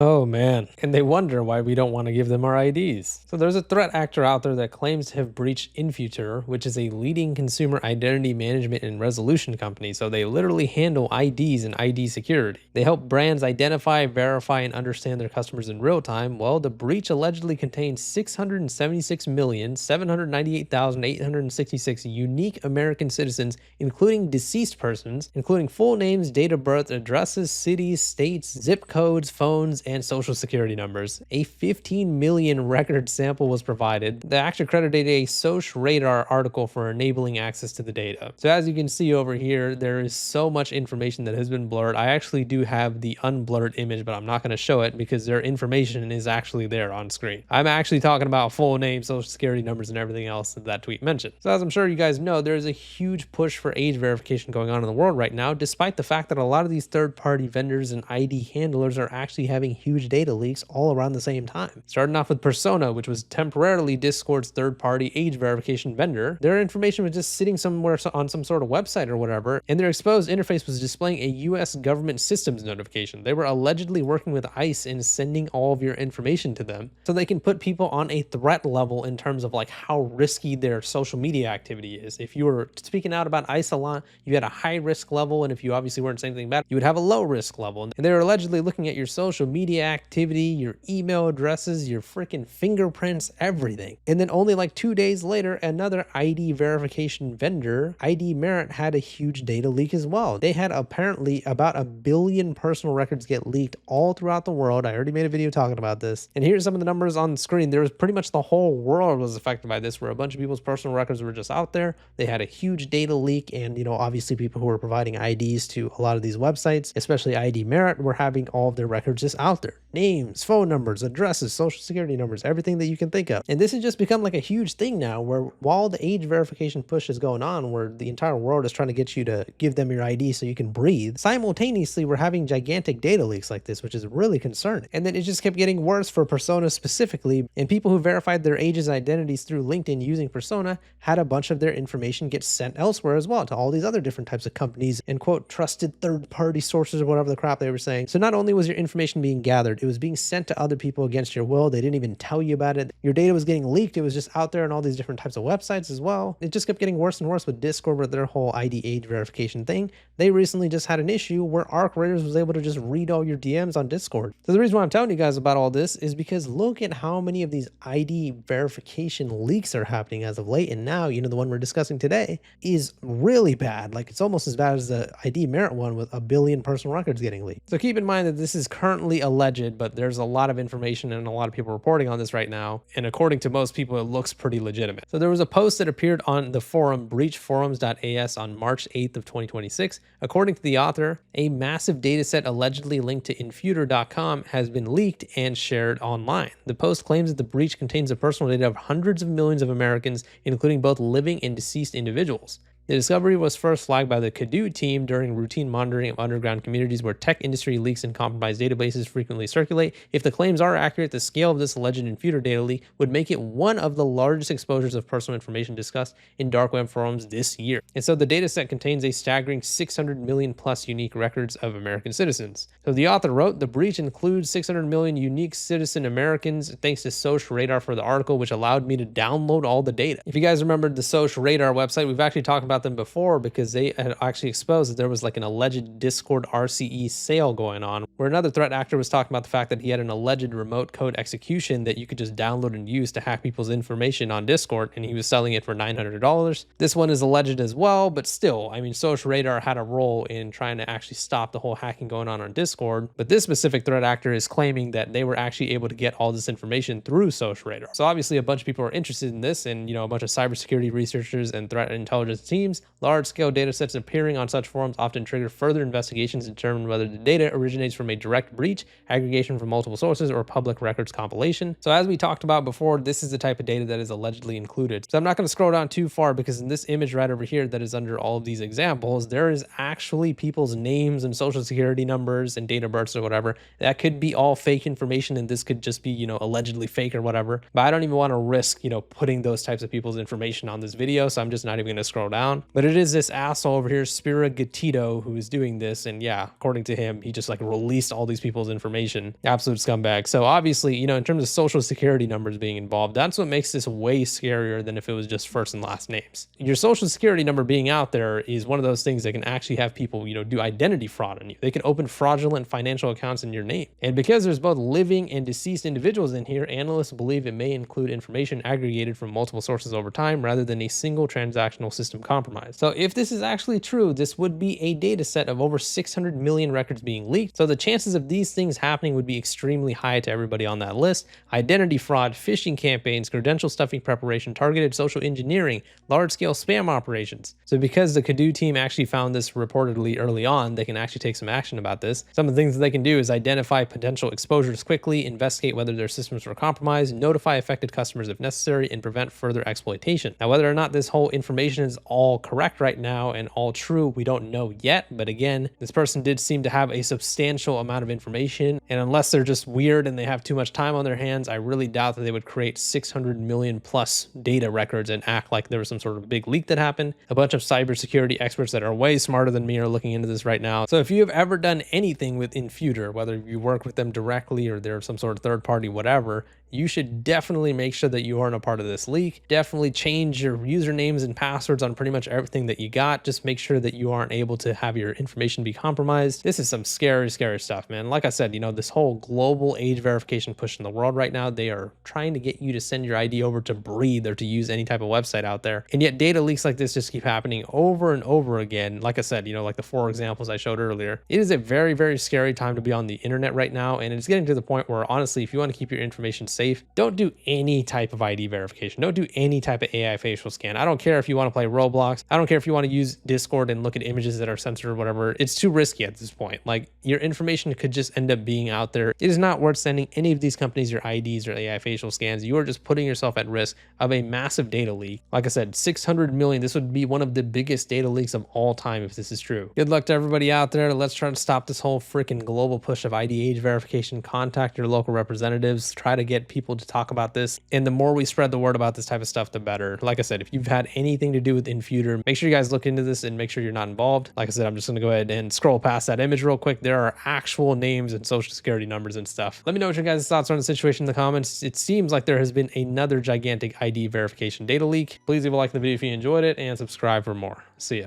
Oh man, and they wonder why we don't want to give them our IDs. So there's a threat actor out there that claims to have breached Infutor, which is a leading consumer identity management and resolution company. So they literally handle IDs and ID security. They help brands identify, verify, and understand their customers in real time. Well, the breach allegedly contains 676,798,866 unique American citizens, including deceased persons, including full names, date of birth, addresses, cities, states, zip codes, phones, and social security numbers. A 15 million record sample was provided. The actor credited a Social Radar article for enabling access to the data. So as you can see over here, there is so much information that has been blurred. I actually do have the unblurred image, but I'm not going to show it because their information is actually there on screen. I'm actually talking about full name, social security numbers, and everything else that tweet mentioned. So as I'm sure you guys know, there is a huge push for age verification going on in the world right now, despite the fact that a lot of these third-party vendors and ID handlers are actually having huge data leaks all around the same time. Starting off with Persona, which was temporarily Discord's third-party age verification vendor. Their information was just sitting somewhere on some sort of website or whatever, and their exposed interface was displaying a US government systems notification. They were allegedly working with ICE and sending all of your information to them so they can put people on a threat level in terms of like how risky their social media activity is. If you were speaking out about ICE a lot, you had a high risk level, and if you obviously weren't saying anything bad, you would have a low risk level. And they were allegedly looking at your social media activity, your email addresses, your freaking fingerprints, everything. And then only like 2 days later, another ID verification vendor, ID Merit, had a huge data leak as well. They had apparently about 1 billion personal records get leaked all throughout the world. I already made a video talking about this. And here's some of the numbers on the screen. There was pretty much the whole world was affected by this, where a bunch of people's personal records were just out there. They had a huge data leak, and obviously people who were providing IDs to a lot of these websites, especially ID Merit, were having all of their records just out there. Names, phone numbers, addresses, social security numbers, everything that you can think of. And this has just become like a huge thing now, where while the age verification push is going on, where the entire world is trying to get you to give them your ID so you can breathe, simultaneously we're having gigantic data leaks like this, which is really concerning. And then it just kept getting worse for Persona specifically, and people who verified their ages and identities through LinkedIn using Persona had a bunch of their information get sent elsewhere as well, to all these other different types of companies and quote trusted third-party sources or whatever the crap they were saying. So not only was your information being gathered, it was being sent to other people against your will. They didn't even tell you about it. Your data was getting leaked. It was just out there on all these different types of websites as well. It just kept getting worse and worse with Discord, with their whole ID age verification thing. They recently just had an issue where Arc Raiders was able to just read all your DMs on Discord. So the reason why I'm telling you guys about all this is because look at how many of these ID verification leaks are happening as of late. And now, the one we're discussing today is really bad. Like, it's almost as bad as the ID Merit one with 1 billion personal records getting leaked. So keep in mind that this is currently alleged, but there's a lot of information and a lot of people reporting on this right now. And according to most people, it looks pretty legitimate. So there was a post that appeared on the forum breachforums.as on March 8th of 2026. According to the author, a massive dataset allegedly linked to Infutor.com has been leaked and shared online. The post claims that the breach contains the personal data of hundreds of millions of Americans, including both living and deceased individuals. The discovery was first flagged by the Kaduu team during routine monitoring of underground communities where tech industry leaks and compromised databases frequently circulate. If the claims are accurate, the scale of this alleged Infutor data leak would make it one of the largest exposures of personal information discussed in dark web forums this year. And so the dataset contains a staggering 600 million plus unique records of American citizens. So the author wrote, the breach includes 600 million unique citizen Americans thanks to Social Radar for the article, which allowed me to download all the data. If you guys remember the Social Radar website, we've actually talked about them before because they had actually exposed that there was like an alleged Discord RCE sale going on, where another threat actor was talking about the fact that he had an alleged remote code execution that you could just download and use to hack people's information on Discord, and he was selling it for $900. This one is alleged as well, but still, Social Radar had a role in trying to actually stop the whole hacking going on Discord, but this specific threat actor is claiming that they were actually able to get all this information through Social Radar. So obviously a bunch of people are interested in this, and a bunch of cybersecurity researchers and threat intelligence teams. Large-scale data sets appearing on such forums often trigger further investigations to determine whether the data originates from a direct breach, aggregation from multiple sources, or public records compilation. So as we talked about before, this is the type of data that is allegedly included. So I'm not going to scroll down too far, because in this image right over here that is under all of these examples, there is actually people's names and social security numbers and date of births or whatever. That could be all fake information, and this could just be, allegedly fake or whatever. But I don't even want to risk, putting those types of people's information on this video, so I'm just not even going to scroll down. down. But it is this asshole over here, Spira Gatito, who is doing this. And yeah, according to him, he just like released all these people's information. Absolute scumbag. So obviously, you know, in terms of social security numbers being involved, that's what makes this way scarier than if it was just first and last names. Your social security number being out there is one of those things that can actually have people, you know, do identity fraud on you. They can open fraudulent financial accounts in your name. And because there's both living and deceased individuals in here, analysts believe it may include information aggregated from multiple sources over time rather than a single transactional system compromise. So if this is actually true, this would be a data set of over 600 million records being leaked. So the chances of these things happening would be extremely high to everybody on that list. Identity fraud, phishing campaigns, credential stuffing preparation, targeted social engineering, large-scale spam operations. So because the Kaduu team actually found this reportedly early on, they can actually take some action about this. Some of the things that they can do is identify potential exposures quickly, investigate whether their systems were compromised, notify affected customers if necessary, and prevent further exploitation. Now, whether or not this whole information is all correct right now and all true, we don't know yet. But again, this person did seem to have a substantial amount of information. And unless they're just weird and they have too much time on their hands, I really doubt that they would create 600 million plus data records and act like there was some sort of big leak that happened. A bunch of cybersecurity experts that are way smarter than me are looking into this right now. So if you have ever done anything with Infutor, whether you work with them directly or they're some sort of third party, whatever, you should definitely make sure that you aren't a part of this leak. Definitely change your usernames and passwords on pretty much everything that you got. Just make sure that you aren't able to have your information be compromised. This is some scary, scary stuff, man. Like I said, you know, this whole global age verification push in the world right now, they are trying to get you to send your ID over to Breathe or to use any type of website out there. And yet data leaks like this just keep happening over and over again. Like I said, you know, like the 4 examples I showed earlier, it is a very, very scary time to be on the internet right now. And it's getting to the point where honestly, if you want to keep your information safe, don't do any type of ID verification. Don't do any type of AI facial scan. I don't care if you want to play Roblox. I don't care if you want to use Discord and look at images that are censored or whatever. It's too risky at this point. Like, your information could just end up being out there. It is not worth sending any of these companies your IDs or AI facial scans. You are just putting yourself at risk of a massive data leak. Like I said, 600 million. This would be one of the biggest data leaks of all time if this is true. Good luck to everybody out there. Let's try to stop this whole freaking global push of ID age verification. Contact your local representatives. Try to get people to talk about this. And the more we spread the word about this type of stuff, the better. Like I said, if you've had anything to do with Infutor, make sure you guys look into this and make sure you're not involved. Like I said, I'm just going to go ahead and scroll past that image real quick. There are actual names and social security numbers and stuff. Let me know what your guys' thoughts are on the situation in the comments. It seems like there has been another gigantic ID verification data leak. Please leave a like on the video if you enjoyed it and subscribe for more. See ya.